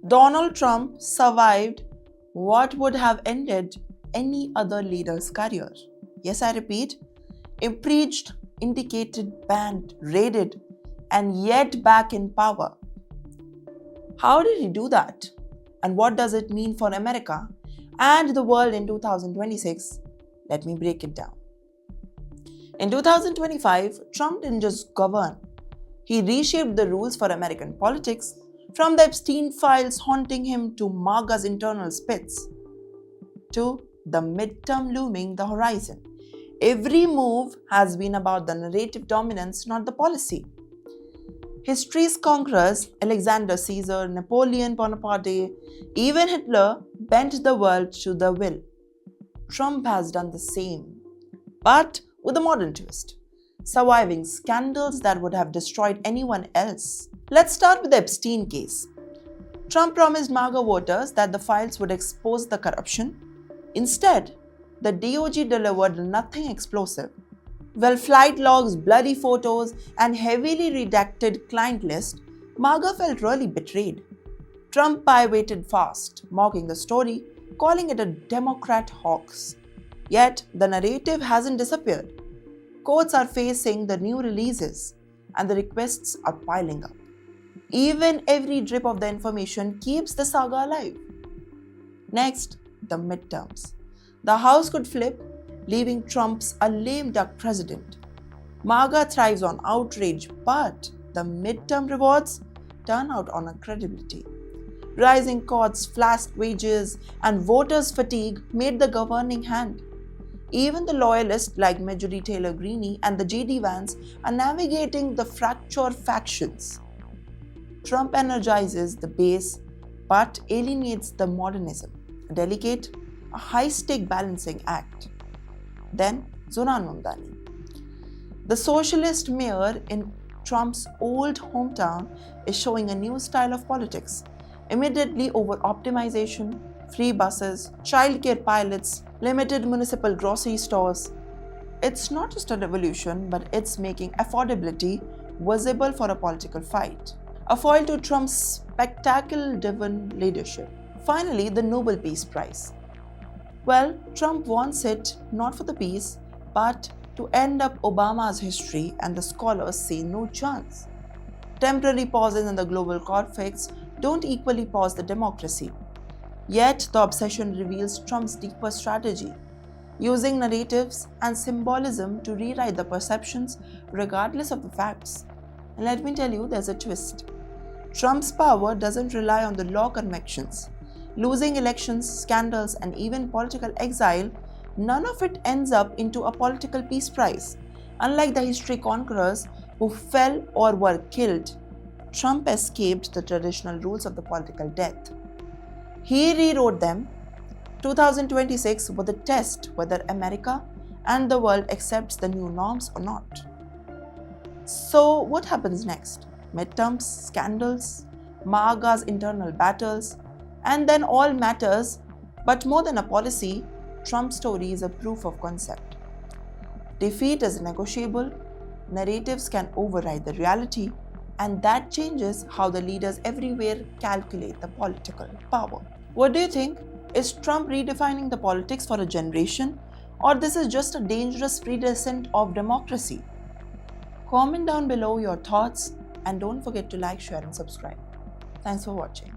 Donald Trump survived what would have ended any other leader's career. Yes, I repeat, impeached, indicated, banned, raided, and yet back in power. How did he do that? And what does it mean for America and the world in 2026? Let me break it down. In 2025, Trump didn't just govern, he reshaped the rules for American politics, from the Epstein files haunting him to MAGA's internal spits, to the midterm looming the horizon. Every move has been about the narrative dominance, not the policy. History's conquerors, Alexander Caesar, Napoleon Bonaparte, even Hitler, bent the world to their will. Trump has done the same, but with a modern twist, surviving scandals that would have destroyed anyone else. Let's start with the Epstein case. Trump promised MAGA voters that the files would expose the corruption. Instead, the DOJ delivered nothing explosive. Well, flight logs, blurry photos, and heavily redacted client list, MAGA felt really betrayed. Trump pivoted fast, mocking the story, calling it a Democrat hoax. Yet, the narrative hasn't disappeared. Courts are facing the new releases, and the requests are piling up. Even every drip of the information keeps the saga alive. Next, the midterms. The House could flip, leaving Trump's a lame duck president. MAGA thrives on outrage, but the midterm rewards turn out on a credibility. Rising costs, slashed wages, and voters' fatigue made the governing hand. Even the loyalists like Marjorie Taylor Greene and the J.D. Vance are navigating the fractured factions. Trump energizes the base but alienates the modernism, a delicate, a high-stake balancing act. Then, Zoran Mamdani. The socialist mayor in Trump's old hometown is showing a new style of politics, immediately over optimization, free buses, childcare pilots, limited municipal grocery stores. It's not just a revolution, but it's making affordability visible for a political fight. A foil to Trump's spectacle-driven leadership. Finally, the Nobel Peace Prize. Well, Trump wants it not for the peace, but to end up Obama's history, and the scholars say no chance. Temporary pauses in the global conflicts don't equally pause the democracy. Yet, the obsession reveals Trump's deeper strategy, using narratives and symbolism to rewrite the perceptions regardless of the facts. And let me tell you, there's a twist. Trump's power doesn't rely on the law convictions. Losing elections, scandals, and even political exile, none of it ends up into a political peace prize. Unlike the history conquerors who fell or were killed, Trump escaped the traditional rules of the political death. He rewrote them. 2026 was the test whether America and the world accepts the new norms or not. So, what happens next? Midterms, scandals, MAGA's internal battles, and then all matters, but more than a policy, Trump's story is a proof of concept. Defeat is negotiable, narratives can override the reality, and that changes how the leaders everywhere calculate the political power. What do you think? Is Trump redefining the politics for a generation, or this is just a dangerous redescent of democracy? Comment down below your thoughts and don't forget to like, share and subscribe. Thanks for watching.